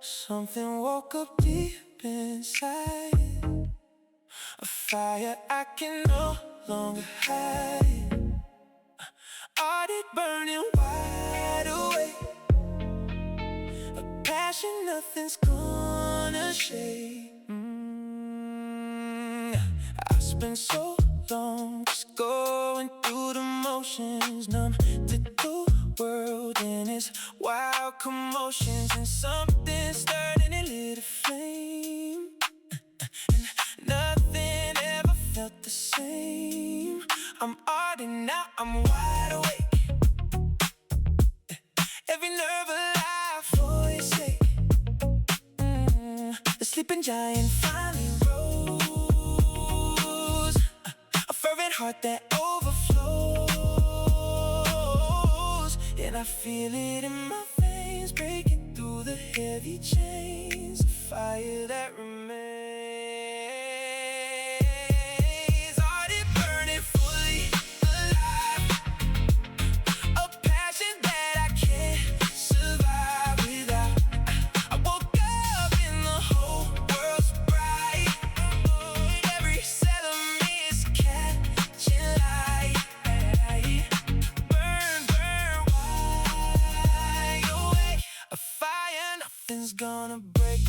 Something woke up deep inside, a fire I can no longer hide. Ardent burning wide awake, a passion nothing's gonna shake. I spent so long just going through the motions, numb to the world and its wild commotions, and something stirred and it lit a flame, and nothing ever felt the same. I'm ardent now, I'm wide awake, every nerve alive for your sake. The sleeping giant finally rose, a fervent heart that overflows, and I feel it in my veins, breaking through the heavy chains, a fire that remains. Ardent burning fully alive, a passion that I can't survive without. I woke up and the whole world's bright, every cell of me is catching light. Burn, burn wide awake, a fire nothing's gonna break.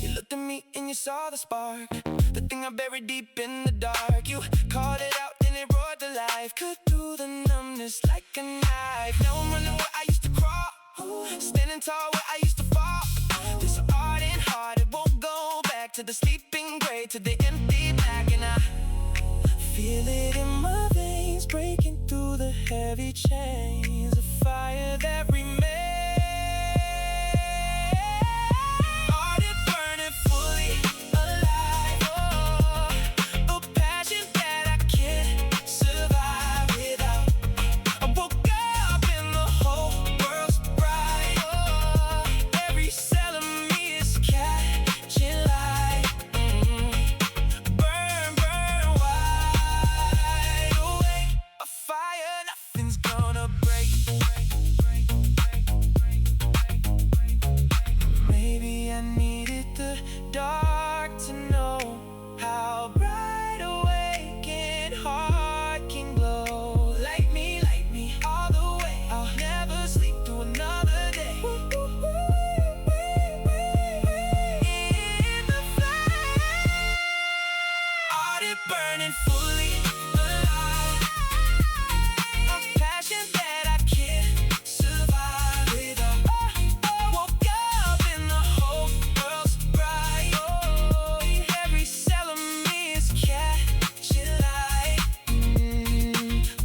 You looked at me and you saw the spark, the thing I buried deep in the dark. You called it out and it roared to life, cut through the numbness like a knife. Now I'm running where I used to crawl, standing tall where I used to fall. This ardent heart, it won't go back to the sleeping gray, to the empty black, and I feel it in my veins, breaking through the heavy chains, a fire that remains. Ardent burning fully alive, oh, a passion that I can't survive without. I woke up and the whole world's bright, oh, every cell of me is catching light. Burn, burn wide awake, a fire nothing's gonna break. Maybe I needed the dark to know how bright awakened heart can glow. Light me all the way, I'll never sleep through another day. In the flame, ardent burning fully alive, a passion that I can't survive without. Woke up and the whole world's bright, oh, every cell of me is catching light.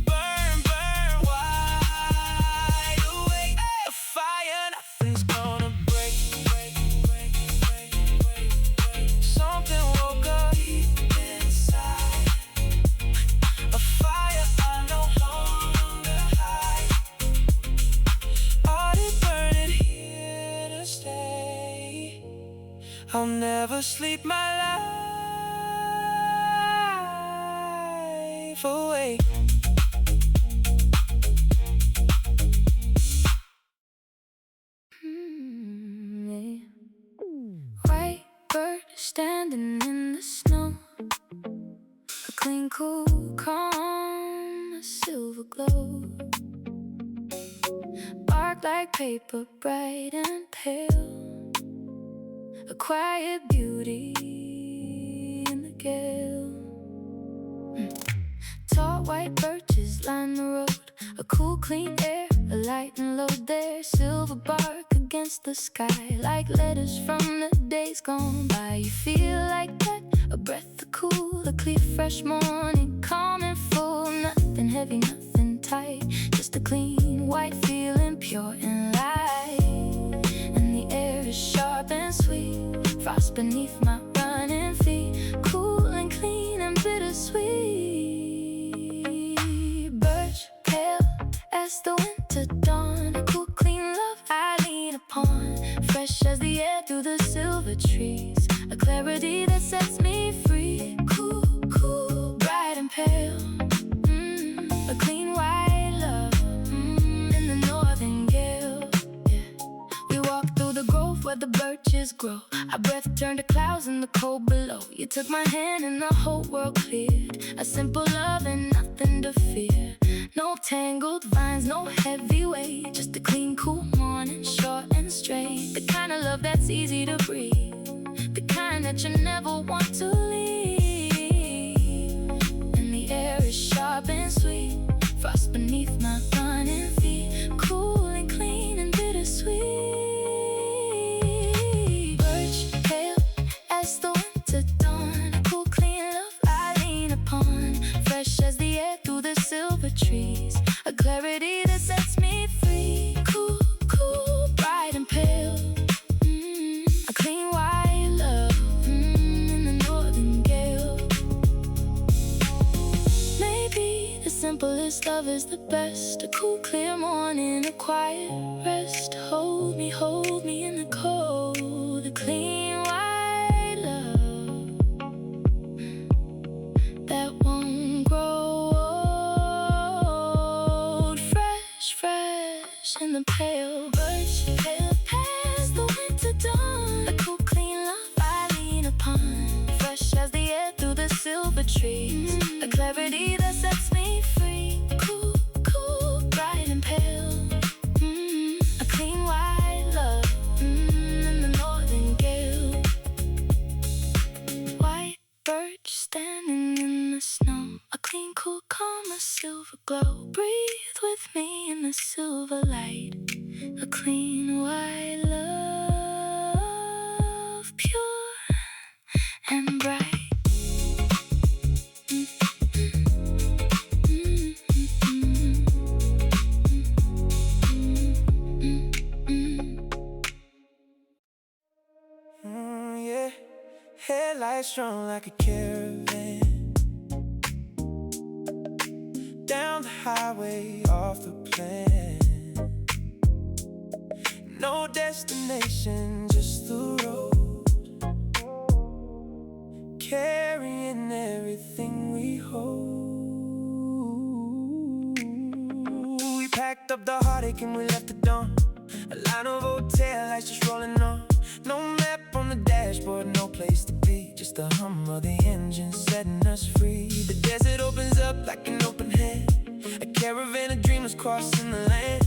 Burn, burn wide awake, a fire nothing's gonna break. Something woke up deep inside, a fire I no longer hide. Ardent burning here to stay, I'll never sleep my life away. White bird standing in the snow, a clean, cool, calm, a silver glow. Bark like paper, bright and pale, a quiet beauty in the gale. Tall white birches line the road, a cool, clean air, a light and low there. Silver bark against the sky, like letters from the days gone by. You feel like that, a breath of cool, a clear, fresh morning, calm and full. Nothing heavy, nothing tight, just a clean, white feeling, pure and light. And the air is sharp and sweet, frost beneath my running feet, cool and clean and bittersweet. Birch, pale as the winter dawn, a cool, clean love I lean upon, fresh as the air through the silver trees, a clarity that sets me free. Cool, cool, bright and pale, a clean white love, in the northern the birches grow. Our breath turned to clouds in the cold below. You took my hand and the whole world cleared. A simple love and nothing to fear. No tangled vines, no heavy weight. Just a clean, cool morning, short and straight. The kind of love that's easy to breathe. The kind that you never want to leave. And the air is sharp and sweet. Frost beneath my running feet. Cool and clean and bittersweet. Birch pale as the winter dawn. A cool, clean love I lean upon. Fresh as the air through the silver trees. A clarity that sets me free. Cool, cool, bright and pale. A clean white love in the northern gale. Maybe the simplest love is the best. A cool, clear morning, a quiet rest. Hold me in the cold. A clean white love that won't grow old. Fresh, fresh in the pale. Birch pale past the winter dawn. A cool, clean love I lean upon. Fresh as the air through the silver trees. A clarity that sets me free. Cool, cool, bright and pale. A clean white love in the northern gale. White birch standing in the snow. A clean, cool, calm, a silver glow. Breathe with me in the silver light. A clean white love, pure and bright. Yeah, headlights strung like a caravan. Down the highway off the plan. No destination, just the road. Carrying everything we hold. We packed up the heartache and we left the dawn. A line of hotel lights just rolling on. No map on the dashboard, no place to be. Just the hum of the engine setting us free. The desert opens up like an open hand. A caravan of dreamers crossing the land.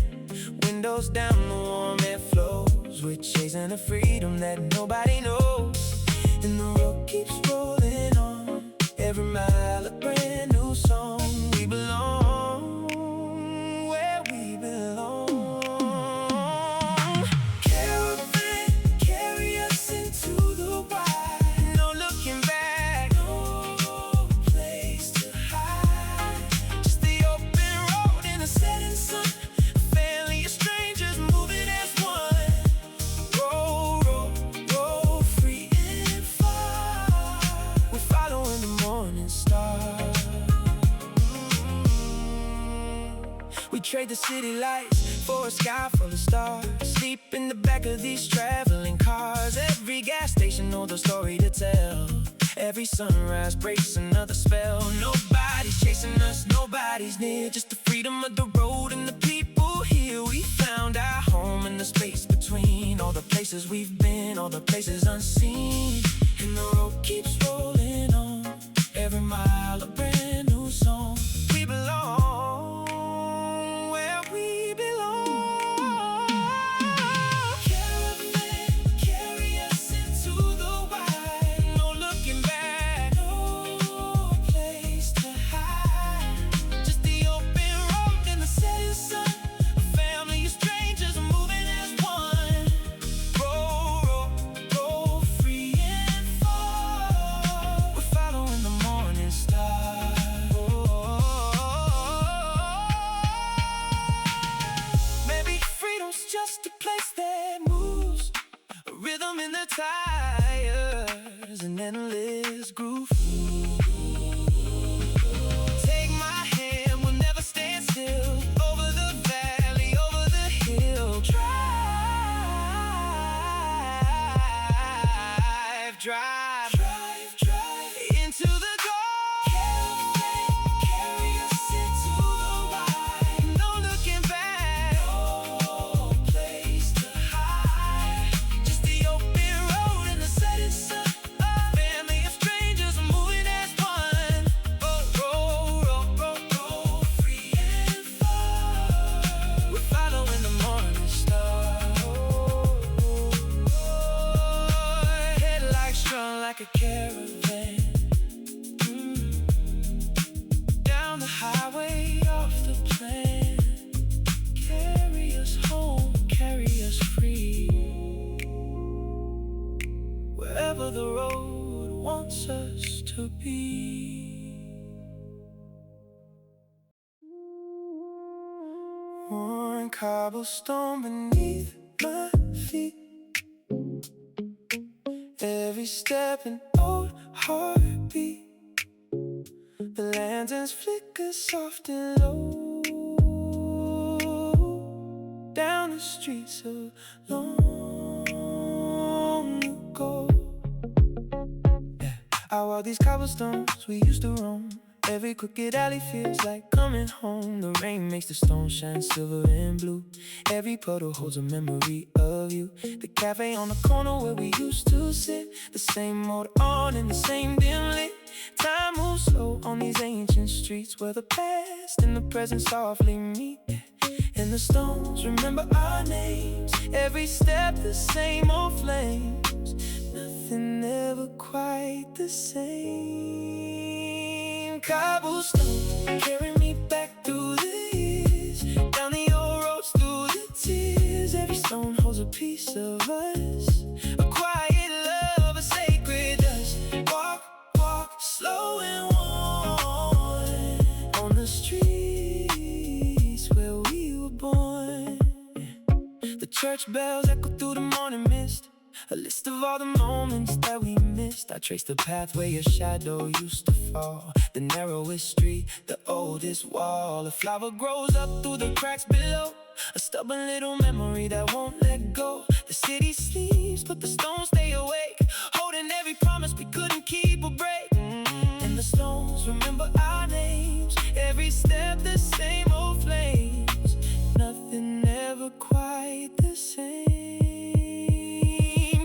Windows down, the warm air flows. We're chasing a freedom that nobody knows. And the road keeps rolling on. Every mile a brand new song. We belong where we belong. Caravan, carry us into the wild. No looking back, no place to hide. Just the open road and the setting sun. A family of strangers moving as one. Roll, roll, roll, free and far. We're following the morning star. We trade the city lights for a sky full of stars. Sleep in the back of these traveling cars. Every gas station knows a story to tell. Every sunrise breaks another spell. Nobody's chasing us, nobody's near. Just the freedom of the road and the people here. We found our home in the space between. All the places we've been, all the places unseen. And the road keeps rolling on. Every mile a brand new song. We belong where we belong. Caravan, carry us into the wild. No looking back, no place to hide. Just the open road and the setting sun. A family of strangers moving as one. Roll, roll, roll, free and far. We're following the morning star. Maybe freedom's just a place that moves. A rhythm in the tires, an endless groove. Take my hand, we'll never stand still. Over the valley, over the hill. Drive, drive, drive, drive into the goal. Carry us into the wild. No looking back, no place to hide. Just the be. Worn cobblestone beneath my feet, every step an old heartbeat. The lanterns flicker soft and low down the streets of long ago. Yeah, I walk these cobblestones we used to roam. Every crooked alley feels like coming home. The rain makes the stones shine silver and blue. Every puddle holds a memory of you. The cafe on the corner where we used to sit, the same old on in the same dim lit. Time moves slow on these ancient streets where the past and the present softly meet. And the stones remember our names. Every step the same old flames. Nothing ever quite the same. Cobblestone carry me back through the years, down the old roads through the tears. Every stone holds a piece of us, a quiet love, a sacred dust. Walk, walk, slow and warm on the streets where we were born. The church bells echo through the morning mist, a list of all the moments that we missed. I traced the path where your shadow used to fall, the narrowest street, the oldest wall. A flower grows up through the cracks below, a stubborn little memory that won't let go. The city sleeps, but the stones stay awake, holding every promise we couldn't keep or break. And the stones remember our names. Every step the same old flames. Nothing ever quite the same.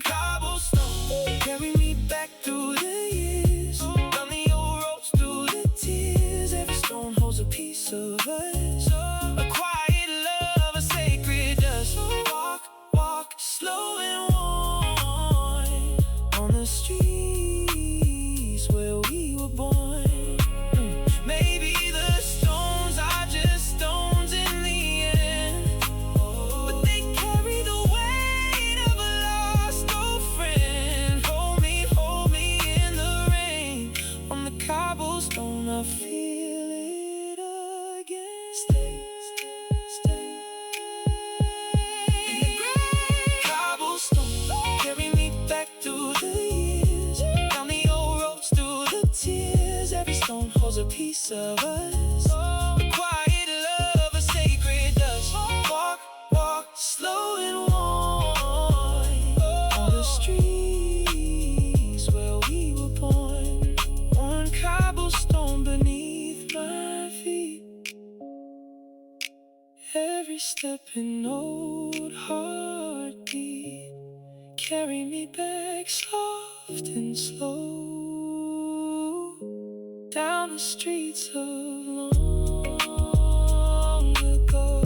Cobblestone carry me back through the years, down the old roads through the tears. Every stone holds a piece of us, a quiet love, a sacred dust. Walk, walk, slow and warm on the streets where we were born. Maybe the stones are just stones in the end, but they carry the weight of a lost old friend. Hold me in the rain on the cobblestone. I feel it again. Stay, stay in the gray cobblestone. Carry me back through the years, down the old roads through the tears. Every stone holds a piece of us, a quiet love, a sacred dust. Walk, walk, slow and warm on the streets where we were born. One cobblestone beneath my feet, every step an old heartbeat. Carry me back soft and slow down the streets of long ago.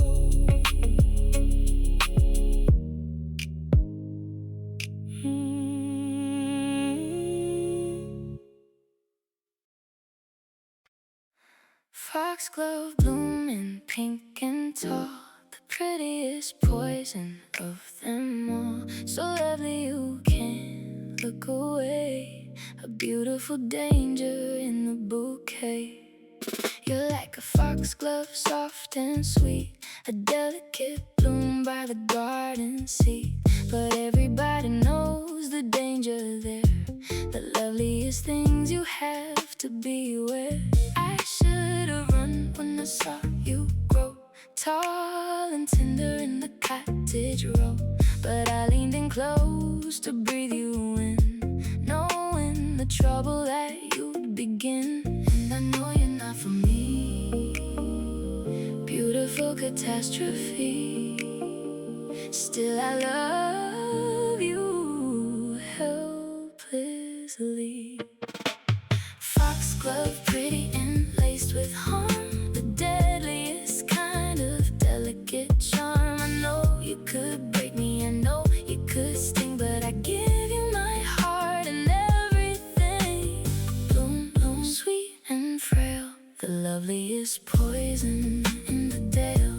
Foxglove blooming pink and tall, the prettiest poison of them all. So lovely you can't look away, a beautiful danger in the bouquet. You're like a foxglove, soft and sweet, a delicate bloom by the garden seat. But everybody knows the danger there, the loveliest things you have to beware. I should have run when I saw you grow tall and tender in the cottage row, but I leaned in close to breathe you in, knowing the trouble that you'd begin. And I know you're not for me, beautiful catastrophe. Still I love you helplessly. Foxglove, pretty and laced with harm, the deadliest kind of delicate charm. I know you could break me, I know you could sting, but I give you my heart and everything. Bloom, bloom, sweet and frail, the loveliest poison in the dale.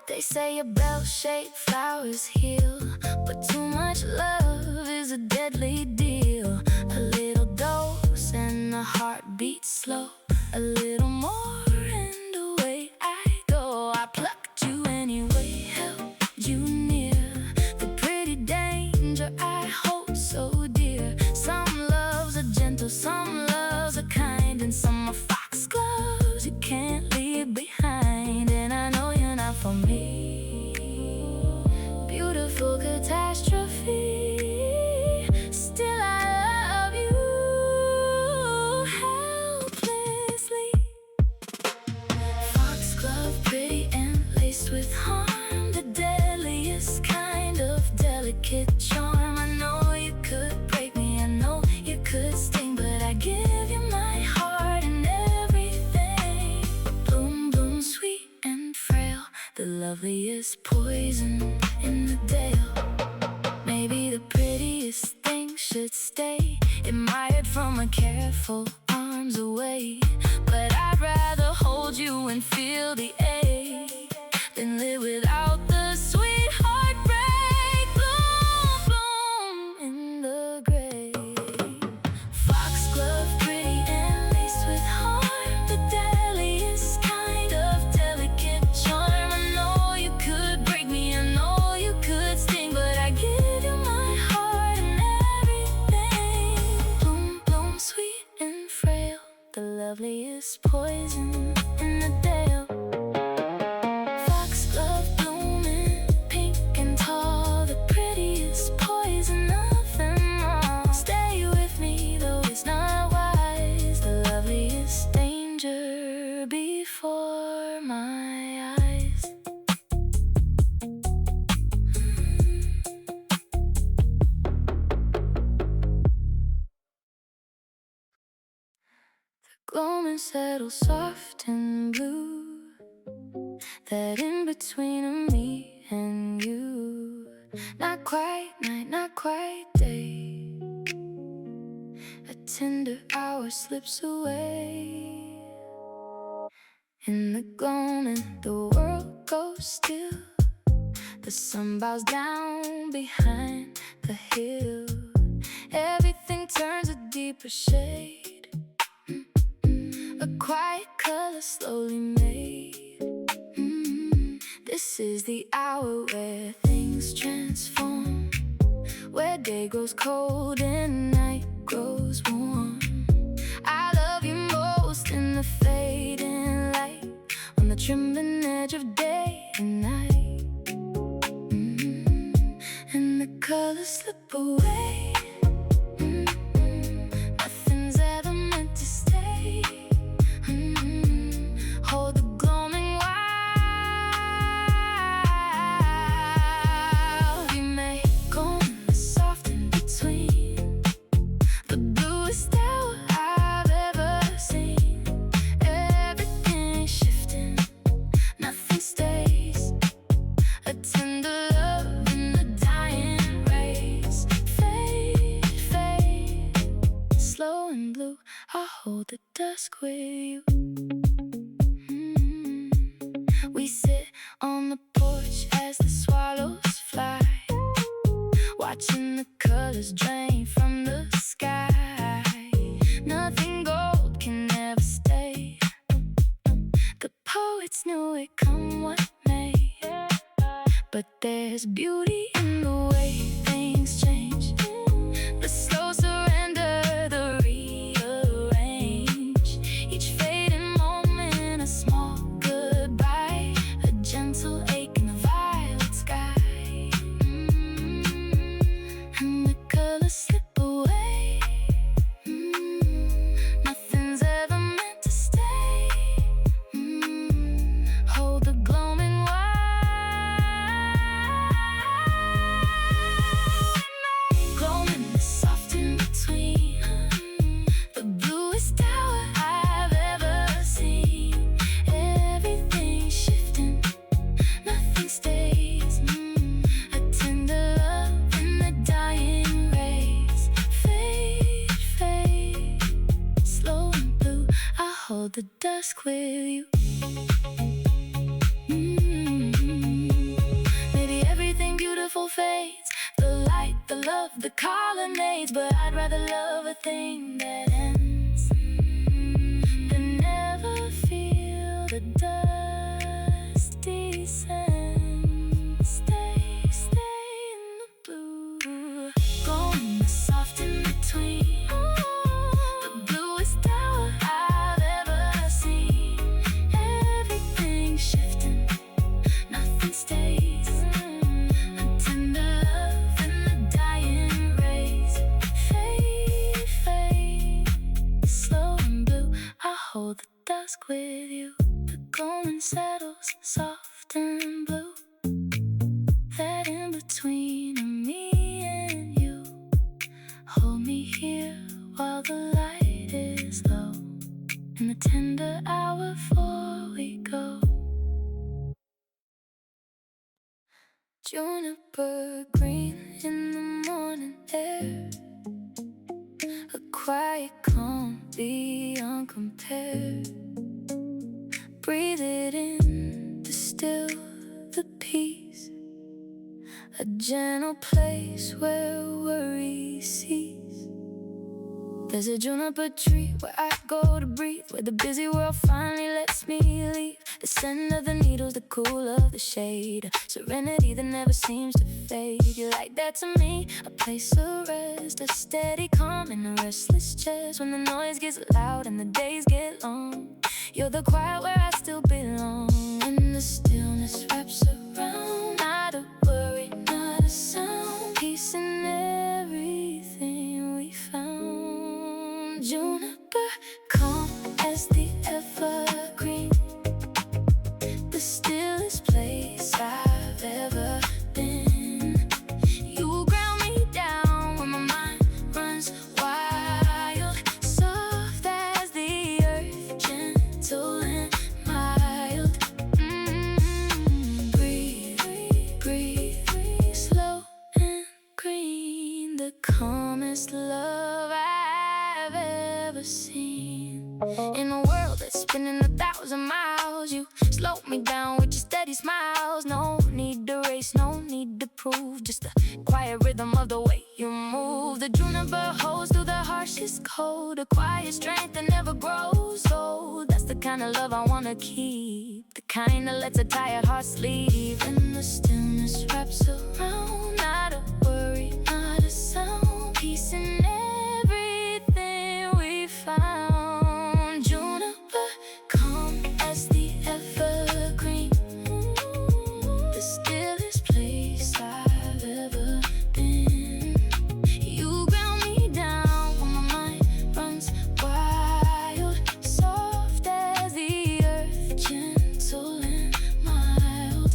They say your bell-shaped flowers heal, but too much love is a deadly deal. A little dose and the heart beats slow. A little more and away I go. I plucked you anyway, held you near. The pretty danger I hold so dear. Some loves are gentle, some loves are kind, and some are foxgloves you can't leave behind. And I know you're not for me. Beautiful catastrophe. Still I love you helplessly. Foxglove, pretty and laced with harm, the deadliest kind of delicate charm. I know you could break me, I know you could sting, but I give you my heart and everything. Bloom, bloom, sweet and frail, the loveliest poison in the dale. Maybe the prettiest thing should stay admired from a careful arms away. But I'd rather hold you and feel the ache than live without the sweet heartbreak. Bloom, bloom in the grave. Foxglove, pretty and laced with harm, the deadliest kind of delicate charm. I know you could break me, I know you could sting, but I give you my heart and everything. Bloom, bloom, sweet and frail, the loveliest poison in the dale. Foxglove blooming, pink and tall, the prettiest poison of them all. Stay with me, though it's not wise, the loveliest danger before my eyes. The gloaming settles soft and blue, that in between of me and you. Not quite night, not quite day. A tender hour slips away. In the gloaming, the world goes still. The sun bows down behind the hill. Everything turns a deeper shade. A quiet color slowly made. This is the hour where things transform, where day grows cold and night grows warm. I love you most in the fading light, on the trembling edge of day and night. And the colors slip away. Nothing's ever meant to stay. Hold the gloaming while we may go soft in between. The bluest hour I've ever seen. Everything is shifting, nothing stays. A tender love in the dying rays. Fade, fade, slow and blue. I hold the dusk with you. We sit on the porch as the swallows fly, watching the colors drain from the sky. Nothing gold can ever stay. The poets knew it come what may. But there's beauty in the way things change. The slow surrender, the rearrange. Each fading moment, a small goodbye, a gentle ache in the violet sky. And the colors slip away. Nothing's ever meant to stay. Hold the gloaming while gloaming is soft in between. The bluest hour I've ever seen. Everything's shifting, nothing stays. A tender love in the dying rays. Fade, fade, slow and blue. I hold the dusk with you. Maybe everything beautiful fades. The light, the love, the colonnades. But I'd rather love a thing that ends. with you. The golden saddles, soft and blue. That in between me and you. Hold me here while the light is low. In the tender hour before we go. Juniper green in the morning air. A quiet calm beyond compare. Breathe it in, distill the peace. A gentle place where worry cease. There's a juniper tree where I go to breathe, where the busy world finally lets me leave. The scent of the needles, the cool of the shade, serenity that never seems to fade. You're like that to me, a place of rest, a steady calm in a restless chest. When the noise gets loud and the days get long, you're the quiet where I still belong. And the stillness wraps around, not a worry, not a sound. Peace in everything we found. Juniper, calm as the evergreen, the stillest place I've ever been. You ground me down when my mind runs wild, soft as the earth, gentle and mild. Breathe, breathe, breathe, slow and green, the calmest love I've ever seen. In a world that's spinning 1,000 miles, you slow me down with your steady smiles. No need to race, no need to prove, just the quiet rhythm of the way you move. The juniper holds through the harshest cold, a quiet strength that never grows old. That's the kind of love I wanna keep, the kind that lets a tired heart sleep. And the stillness wraps around, not a worry, not a sound. Peace in everything we found. Juniper, calm as the evergreen, the stillest place I've ever been. You ground me down when my mind runs wild, soft as the earth, gentle and mild.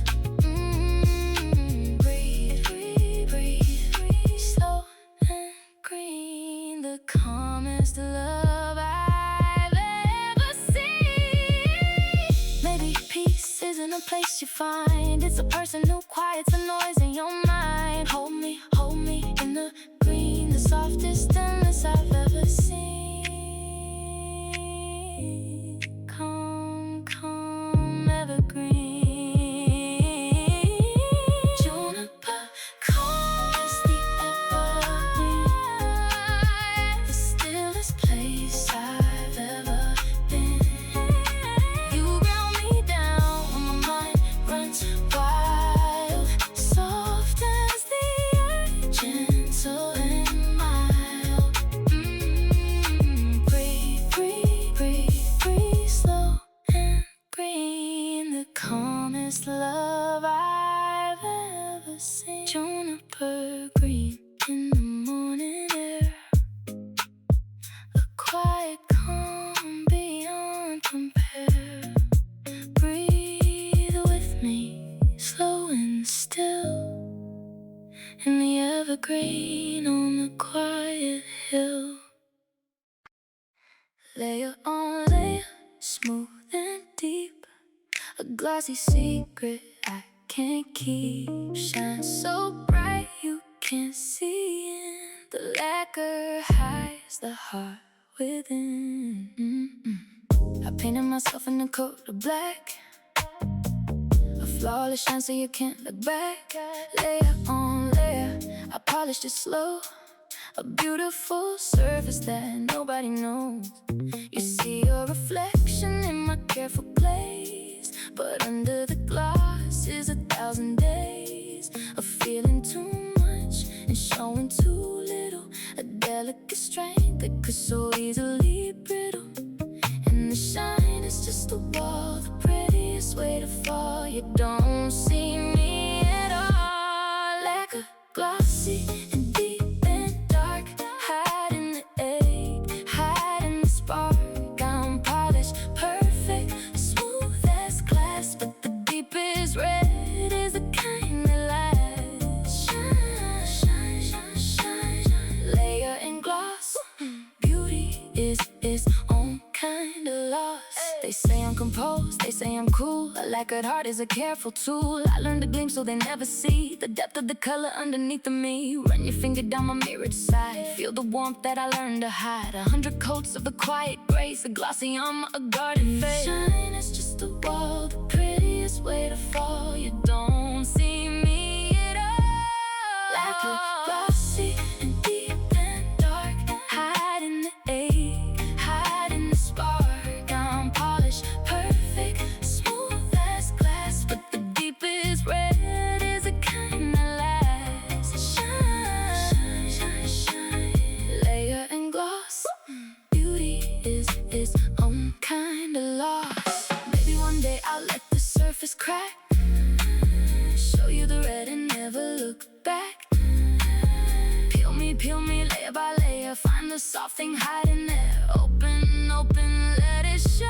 Breathe, breathe, breathe, breathe, slow and green, the calmest love I've ever seen. Maybe peace isn't a place you find, it's a person who quiets the noise in your mind. Hold me in the green, the softest stillness I've ever seen. Calm, calm, evergreen. Juniper, calm as the evergreen, the stillest place I've ever been. You ground me down when my mind runs wild, soft as the earth, gentle and mild. Breathe, breathe, breathe, breathe, slow and green, the calmest love I've ever seen. Juniper green in the morning air, a quiet calm beyond compare. Breathe with me, slow and still, in the evergreen on the quiet hill. Layer on layer, smooth and deep, a glossy secret I can't keep. Shines so bright you can't see in. The lacquer hides the heart within. I painted myself in a coat of black, a flawless shine so you can't look back. Layer on layer, I polished it slow, a beautiful surface that nobody knows. You see your reflection in my careful glaze, but under the gloss is 1,000 days of feeling too much and showing too little. A delicate strength that could so easily brittle, and the shine is just a wall, the prettiest way to fall. You don't see me at all, like a glossy and deep and dark, hiding the egg, hiding the spark. I'm polished, perfect, lacquered heart is a careful tool. I learned to gleam so they never see the depth of the color underneath of me. Run your finger down my mirrored side, feel the warmth that I learned to hide. 100 coats of the quiet grace, a glossy armor, a garden face. Shine is just a wall, the prettiest way to fall. You don't see me at all. Lacquer, glossy and deep and dark, hide in the ache, hide in the spark. I'm polished, perfect, smooth as glass, but the deepest red is a kind that lasts. Shine, shine, shine, layer and gloss. Beauty is its own kind of loss. Maybe one day I'll let the surface crack, show you the red and never look back. Peel me layer by layer, find the soft thing hiding there. Open, open, let it shine.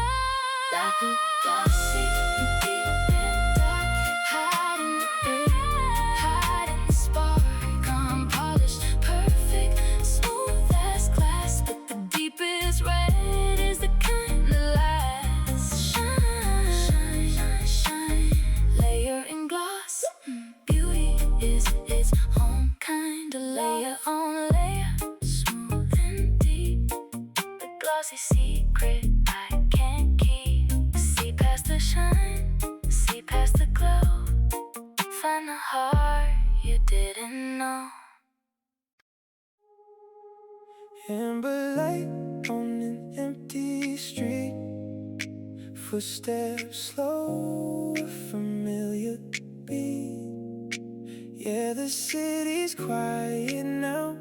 Lacquer, glossy, and deep and dark, hide in the air, hide in the spark. I'm polished, perfect, smooth as glass, but the deepest red is the kind that lasts. Shine, shine, shine, shine, layer and gloss. Beauty is its own kind of layer on layer, smooth and deep. The glossy secret I can't keep. See past the shine, see past the glow. Find the heart you didn't know. Amber light on an empty street, footsteps slow, a familiar beat. Yeah, the city's quiet now,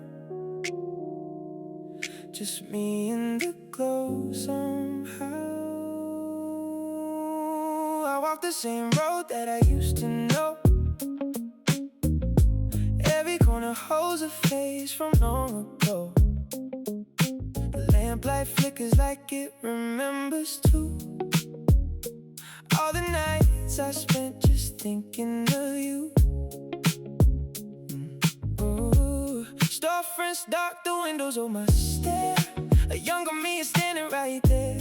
just me and the glow somehow. I walk the same road that I used to know. Every corner holds a face from long ago. The lamplight flickers like it remembers too. All the nights I spent just thinking of you. Storefronts dark, the windows on my stair. A younger me is standing right there.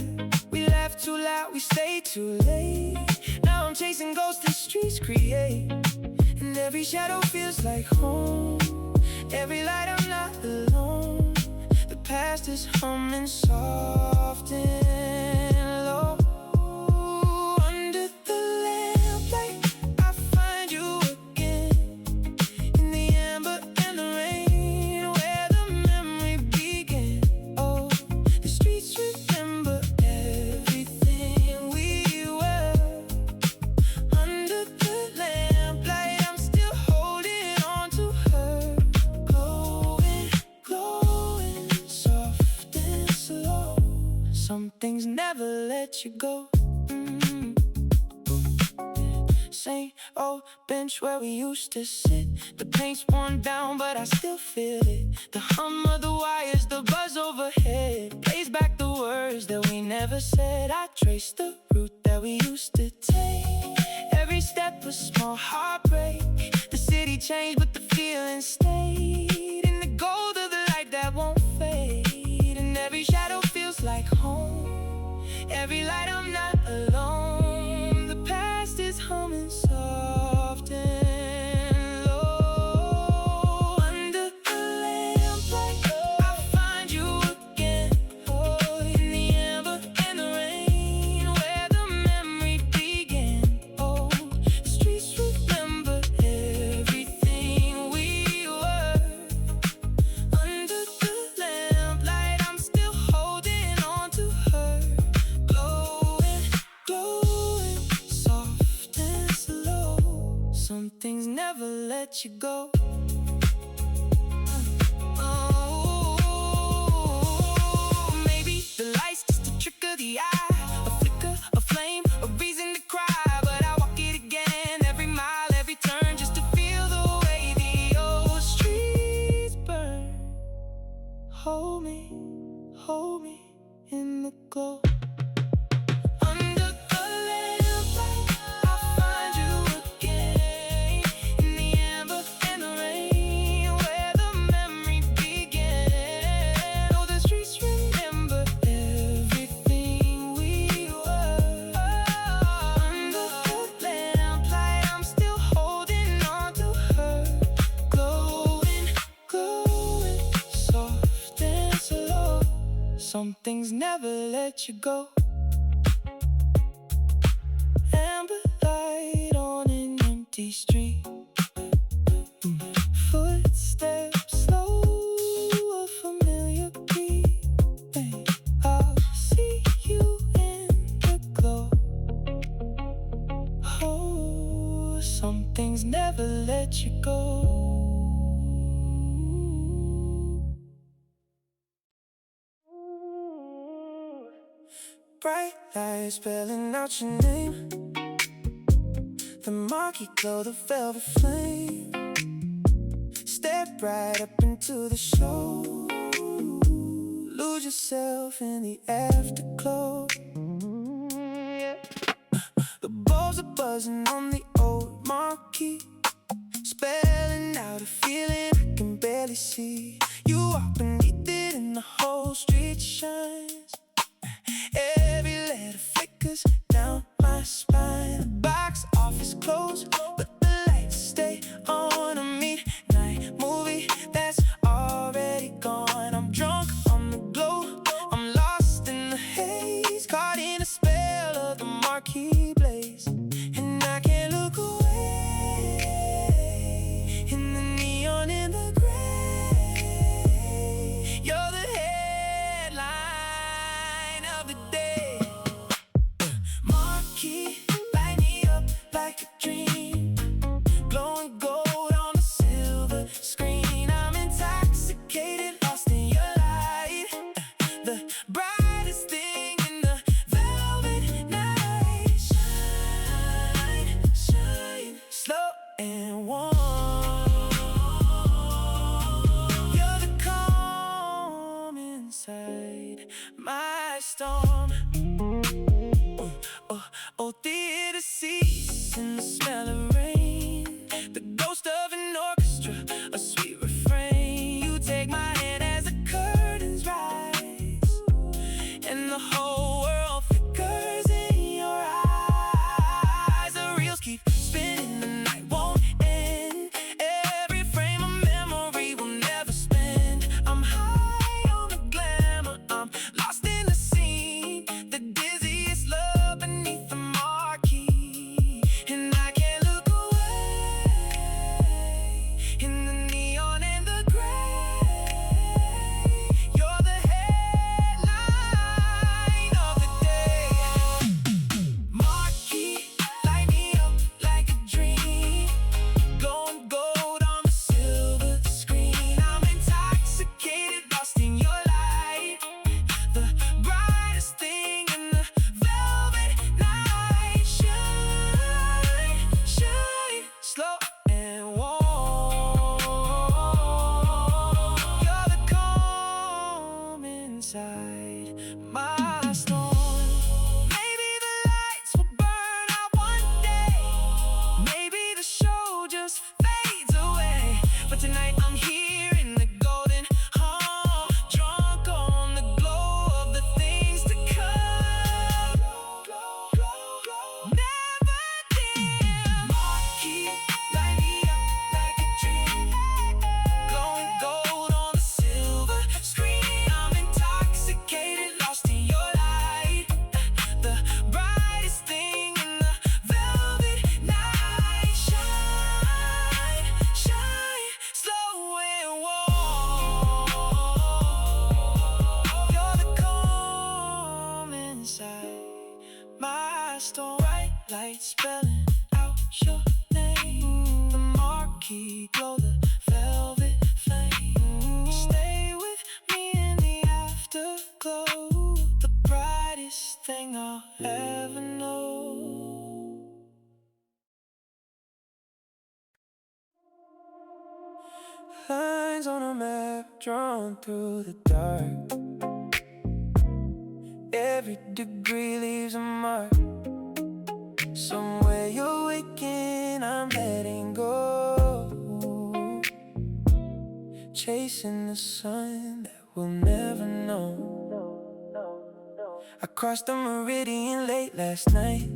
We laugh too loud, we stay too late. Now I'm chasing ghosts the streets create, and every shadow feels like home. Every light I'm not alone. The past is humming soft and low. Under the lamplight I find you again, in the amber and the rain, where the memory began. Oh, the streets remember everything we were. Under the lamplight I'm still holding on to her. Glowing, glowing, soft and slow. Some things never let you go. Same old bench where we used to sit. The paint's worn down but I still feel it. The hum of the wires, the buzz overhead plays back the words that we never said. I trace the route that we used to take. Every step a small heartbreak. The city changed but the feeling stayed. In the gold of the light that won't fade. And every shadow feels like home. Every light I'm not alone. The past is humming soft and low. Under the lamplight I find you again. Oh, in the amber and the rain, where the memory began. Oh, the streets remember everything we were. Under the lamplight I'm still holding on to her. Glowing, glowing, soft and slow. Some things never let you go. Oh, maybe the light's just a trick of the eye, a flicker, a flame, a reason to cry. But I walk it again, every mile, every turn, just to feel the way the old streets burn. Hold me in the glow. Under the lamplight I find you again, in the amber and the rain. let you go. Amber light on an empty street. Footsteps slow, a familiar beat. I'll see you in the glow. Oh, some things never let you go. Bright lights spelling out your name. The Marquee glow, the velvet flame. Step right up into the show. Lose yourself in the afterglow. Yeah. The bulbs are buzzing on the old Marquee, spelling out a feeling I can barely see. You walk beneath it and the whole street shines. Every letter flickers down my spine. The box office closed, but the lights stay on. A midnight movie that's already gone. I'm drunk on the glow, I'm lost in the haze, caught in a spell of the Marquee blaze. And I can't look away in the neon in the gray. You're the headline of the day. Marquee, light me up like a dream, glowing gold on the silver screen. I'm intoxicated, lost in your light, the brightest thing in the velvet night. Shine, shine, slow and warm. You're the calm inside my storm. Oh, theater seats in the smell of rain, the ghost of an orchestra, a sweet refrain. You take my hand as the curtains rise, and the whole world flickers in your eyes. The reels keep spinning, the night won't end. Every frame of memory will never spend. I'm high on the glamour, I'm lost in the scene, the dizziest love beneath the Marquee. And I can't look away in the neon and the gray. You're the headline of the day. Marquee, light me up like a dream, glowing gold on the silver screen. I'm intoxicated, lost in your light, the brightest thing in the velvet night. Shine, shine, slow and warm. You're the calm inside my storm. Maybe the lights will burn out one day, maybe the show just fades away, but tonight I'm here in the golden hall, drunk on the glow of the things to come. Never dim. Marquee, light me up like a dream, glowing gold on the silver screen. I'm intoxicated, lost in your light, the brightest thing in the velvet night. Shine, shine, slow and warm. You're the calm inside my storm. Bright lights spelling out your name. The Marquee glow, the velvet flame. Stay with me in the afterglow, the brightest thing I'll ever know. Lines on a map drawn through the dark. Every degree leaves a mark. Somewhere you're waking, I'm letting go, chasing the sun that we'll never know. I crossed the Meridian late last night,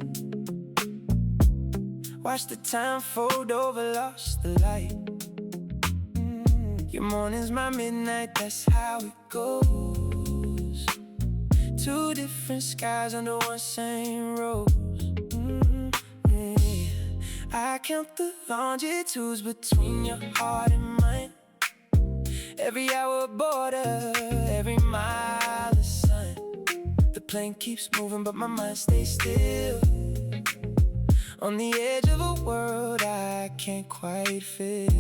watched the time fold over, lost the light. Your morning's my midnight, that's how it goes. Two different skies under one same rose. Yeah. I count the longitudes between your heart and mine. Every hour of border, every mile of sun. The plane keeps moving but my mind stays still. On the edge of a world I can't quite feel.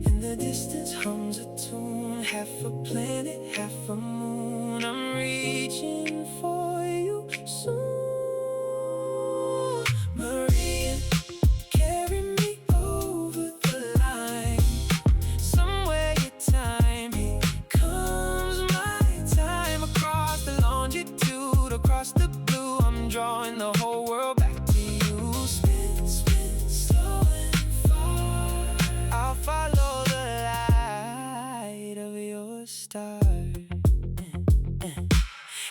In the distance hums a tune, half a planet, half a moon. I'm reaching for you soon. Meridian, carry me over the line. Somewhere your time becomes my time. Across the longitude, across the blue, I'm drawing the whole world back to you. Spin, spin, slow and far. I'll follow the light of your star.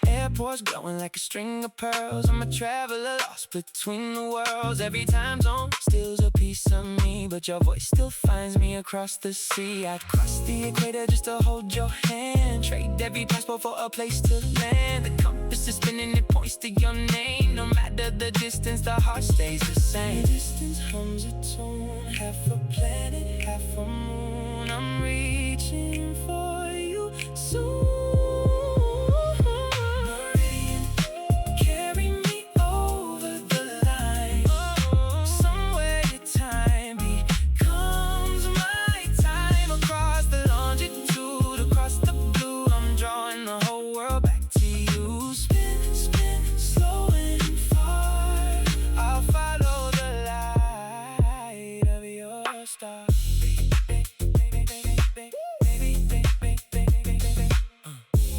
Airports glowing like a string of pearls. I'm a traveler lost between the worlds. Every time zone steals a piece of me, but your voice still finds me across the sea. I'd cross the equator just to hold your hand. Trade every passport for a place to land. The compass is spinning, it points to your name. No matter the distance, the heart stays the same. The distance hums a tune, half a planet, half a moon. I'm reaching for you soon.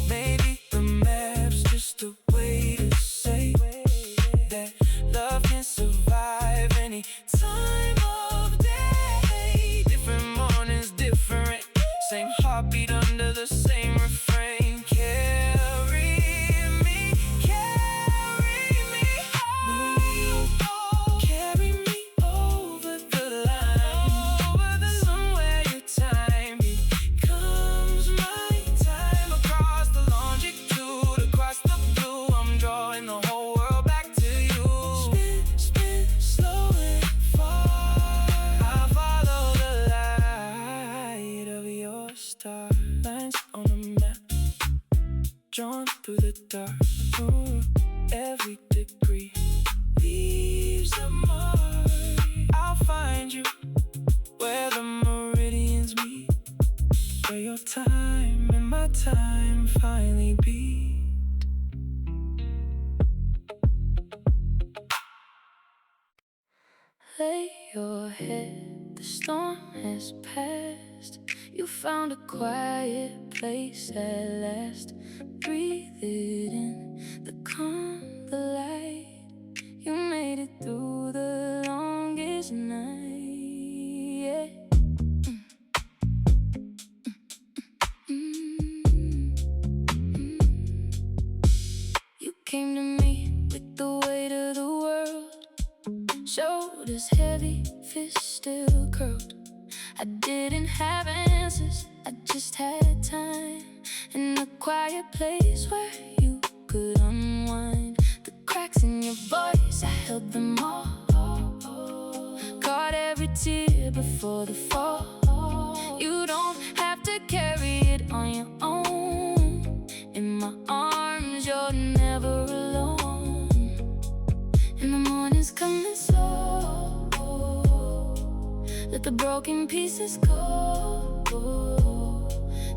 Maybe the map's just a way to say that love can survive any time of day. Different mornings, different, same heartbeat under the same refrain. Carry me home. Carry me over the line. Somewhere your time becomes my time. Across the longitude, across the blue, I'm drawing the whole world back to you. Spin, spin, slow and far. I'll follow the light of your star. Lines on a map, drawn through the dark. Ooh, every degree leaves a mark. I'll find you where the meridians meet, where your time and my time finally beat. Lay your head, the storm has passed. You found a quiet place at last. Breathe it in, the calm, the light. You made it through the longest night. Yeah. You came to me with the weight of the world. Shoulders heavy, fists still curled. I didn't have answers, I just had time. In a quiet place where you could unwind. The cracks in your voice, I held them all. Caught every tear before the fall. You don't have to carry it on your own. In my arms, you're never alone. And the morning's coming slow. Let the broken pieces go.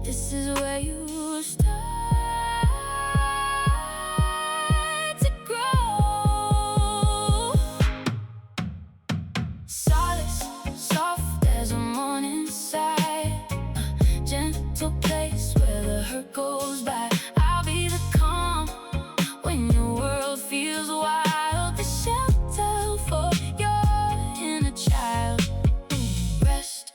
This is where you start to grow. Solace, soft as a morning sigh. A gentle place where the hurt goes by. I'll be the calm when your world feels wild. The shelter for your inner child. Rest,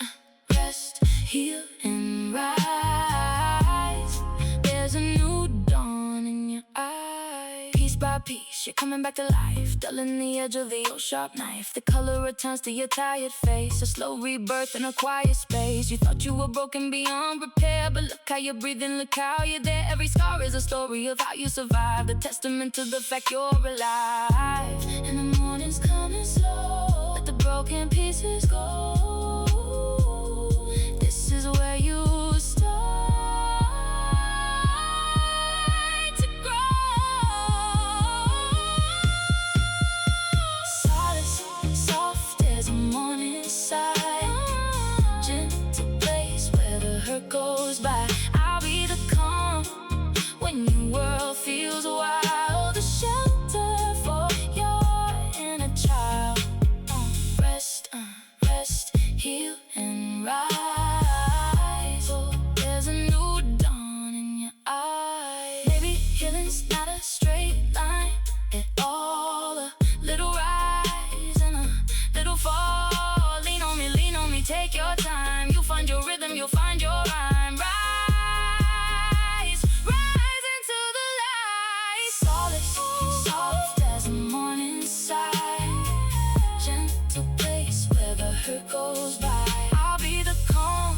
heal and rise. There's a new dawn in your eyes. Piece by piece, You're coming back to life, dulling the edge of the old sharp knife. The color returns to your tired face, a slow rebirth in a quiet space. You thought you were broken beyond repair, but look how you're breathing, look how you're there. Every scar is a story of how you survived, a testament to the fact you're alive. And the morning's coming slow, let the broken pieces go. This is where you start to grow. Solace, soft as a morning sigh, gentle place where the hurt goes by. I'll be the calm when your world feels wild, the shelter for your inner child. Rest, rest, heal and rise. Not a straight line at all. A little rise and a little fall. Lean on me, take your time. You'll find your rhythm, you'll find your rhyme. Rise, rise into the light. Solace, soft as a morning sigh, gentle place where the hurt goes by. I'll be the calm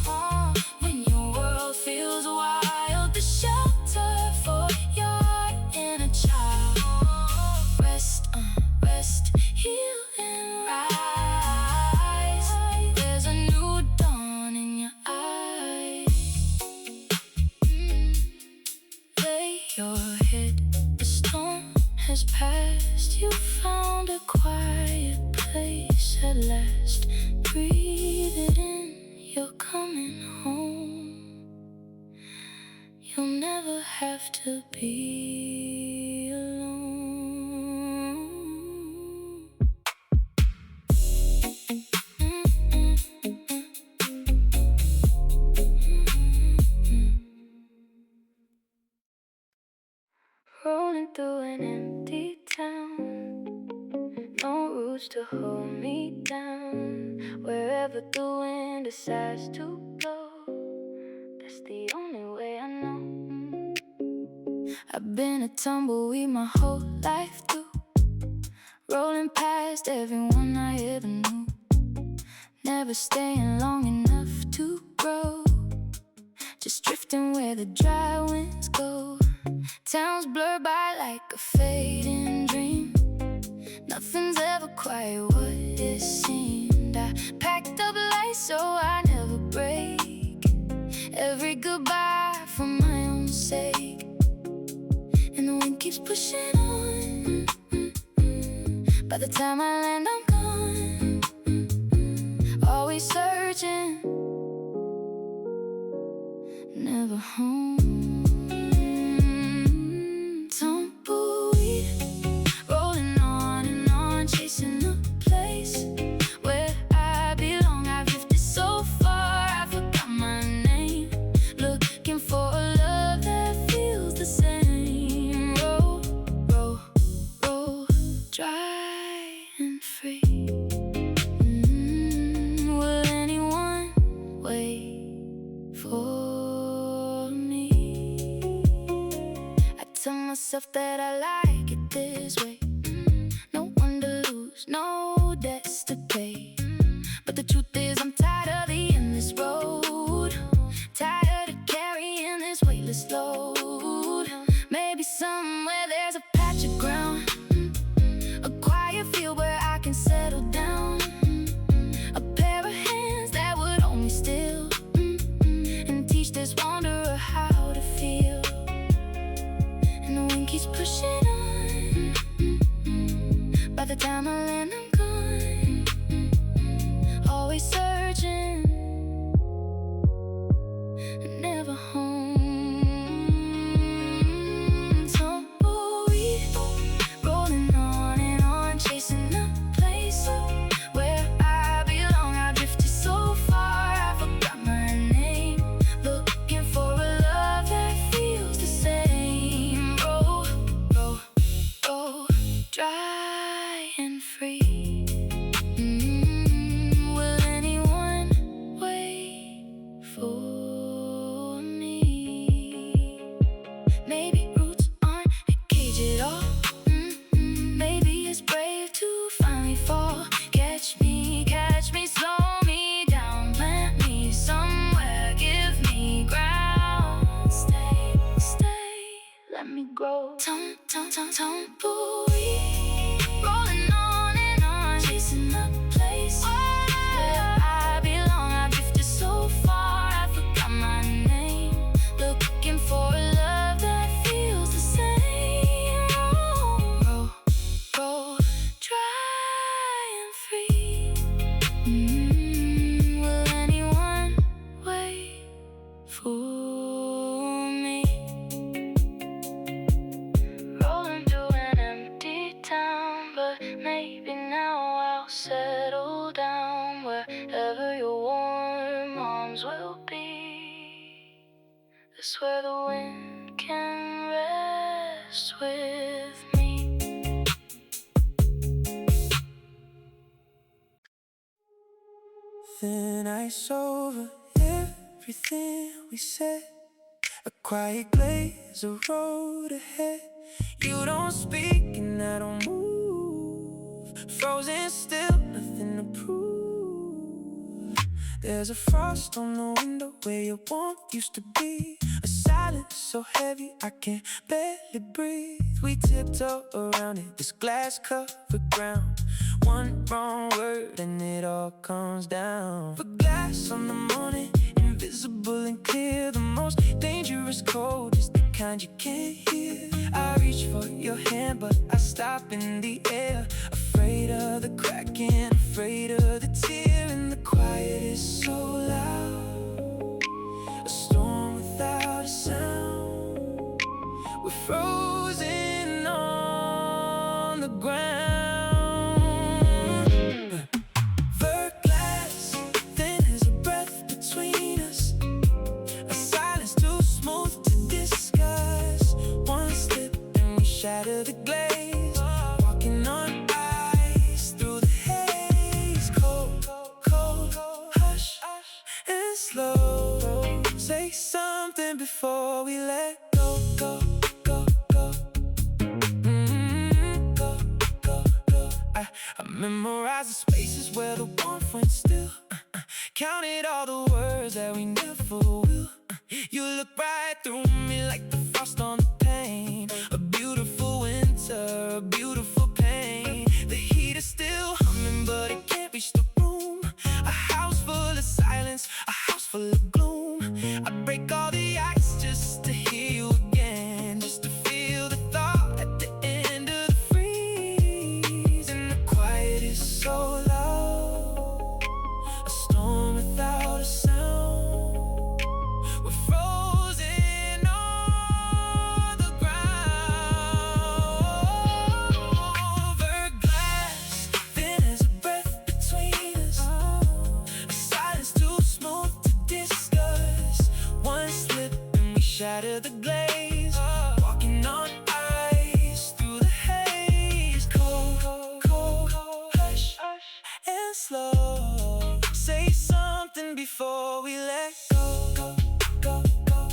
when your world feels wild, the shelter for heal and rise. There's a new dawn in your eyes. Lay your head, the storm has passed. You found a quiet place at last. Breathe it in, you're coming home. You'll never have to be alone. Rolling through an empty town, no roots to hold me down. Wherever the wind decides to blow, that's the only way I know. I've been a tumbleweed my whole life through, rolling past everyone I ever knew, never staying long enough to grow, just drifting where the dry winds go. Towns blur by like a fading dream, nothing's ever quite what it seemed. I packed up light so I never break, every goodbye for my own sake. And the wind keeps pushing on, by the time I land I'm gone, always searching, never home. Tumbleweed, rolling on and on, chasing a place where I belong. I've drifted so far, I forgot my name, looking for a love that feels the same. Roll, roll, roll, dry and free. Will anyone wait for me? I tell myself that I like it this way, no one to lose, no debts to pay. But the truth is I'm tired of the endless road, tired of carrying this weightless load. Maybe somewhere there's a patch of ground, a quiet field where I can settle down, a pair of hands that would hold me still, and teach this wanderer how to feel. And the wind keeps pushing on, by the time I land I'm gone, always searching, never home. Tumbleweed, rolling on and on, chasing a place where I belong. I drifted so far, I forgot my name, looking for a love that feels the same. Roll, roll, roll, dry and free. settle down wherever your warm arms will be. That's where the wind can rest with me. Thin ice over everything we said. A quiet glaze, a road ahead. You don't speak and I don't move. Frozen still, nothing to prove. There's a frost on the window where your warmth used to be. A silence so heavy I can barely breathe. We tiptoe around it, this glass covered ground. One wrong word and it all comes down. Verglas on the morning, invisible and clear. The most dangerous cold is the kind you can't hear. I reach for your hand but I stop in the air. Afraid of the cracking, afraid of the tear. And the quiet is so loud, a storm without a sound. We're frozen on the ground. Shatter the glaze, walking on ice through the haze. Cold, cold, hush and slow. Say something before we let go, go, go, go. Go, go, go. I memorize the spaces where the warmth went still. Counted all the words that we never will. You look right through me like the frost on the pane. A beautiful winter, a beautiful pain. The heat is still humming but it can't reach the room. A house full of silence, a house full of gloom. I break all the ice just to hear you again, just to feel the thought at the end of the freeze. And the quiet is so loud, a storm without a sound. We're frozen on the ground. Verglas, thin as a breath between us. A silence too smooth to discuss. One slip and we shatter the glaze. Walking on ice through the haze. Cold, cold, hush and slow. Say something before we let go, go, go, go.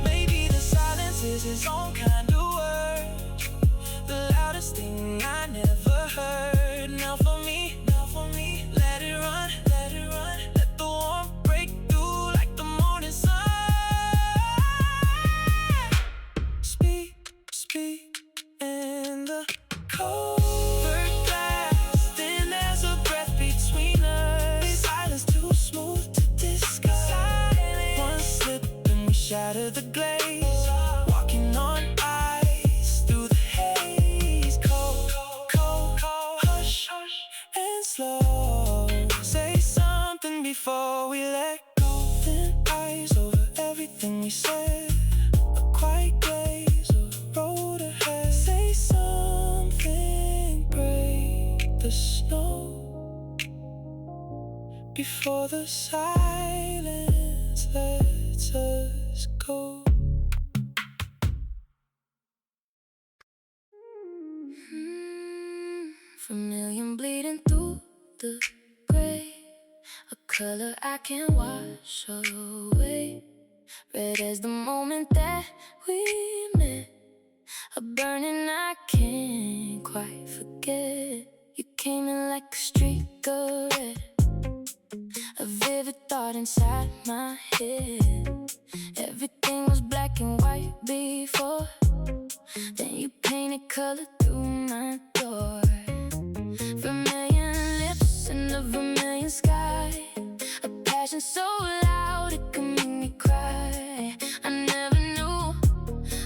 Maybe the silence is its own kind of word, the loudest thing I never heard. Now for me, let it run, let it run. Let the warmth break through like the morning sun. Speak, speak in the cold. Verglas, thin as a breath between us. Silence too smooth to discuss. One slip and we shatter the glaze. Walking on ice through the haze. Cold, cold, hush and slow. Say something before we let go. Thin ice over everything we said. A quiet glaze, a road ahead. Say something, break the snow before the silence lets us go. Vermillion bleeding through the gray, a color I can't wash away. Red as the moment that we met, a burning I can't quite forget. You came in like a streak of red, a vivid thought inside my head. Everything was black and white before, then you painted color through my door. Vermilion lips in the vermilion sky, a passion so loud it could make me cry. I never knew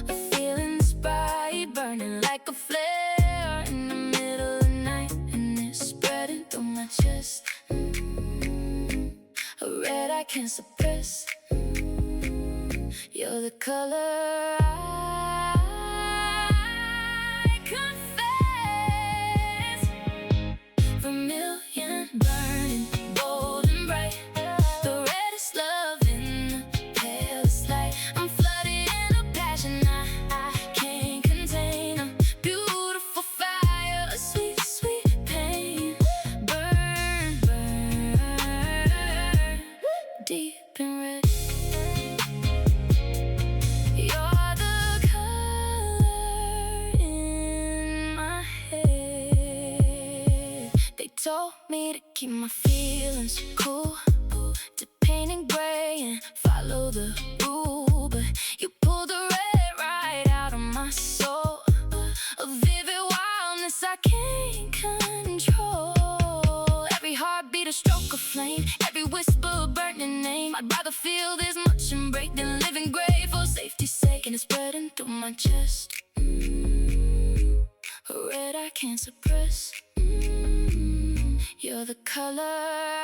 a feeling this bright, burning like a flare in the middle of the night, and it's spreading through my chest. A red I can't suppress. You're the color I confess. Vermillion keep my feelings cool. To paint in gray and follow the rule, but you pull the red right out of my soul. A vivid wildness I can't control. Every heartbeat a stroke of flame, every whisper a burning name. I'd rather feel this much and break than live in grave for safety's sake. And it's spreading through my chest. A red I can't suppress. You're the color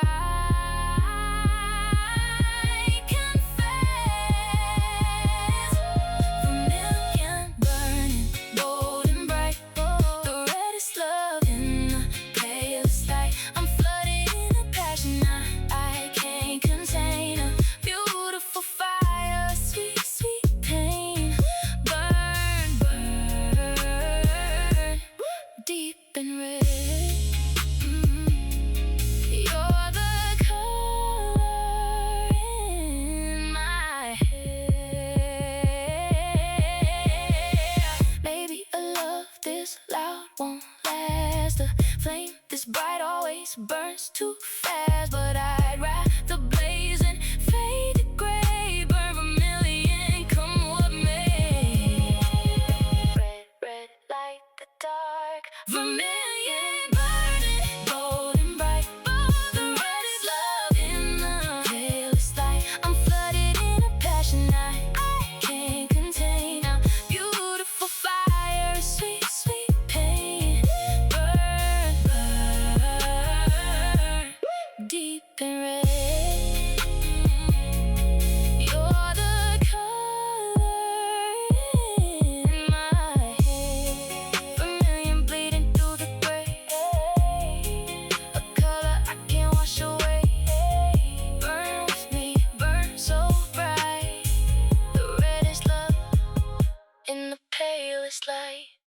I confess. Vermillion, burning, bold and bright. The reddest love in the palest light. I'm flooded in a passion I can't contain. A beautiful fire, sweet, sweet pain. Burn, burn, deep and red. You're the color in my head. Maybe a love this loud won't last. A flame this bright always burns too fast. But I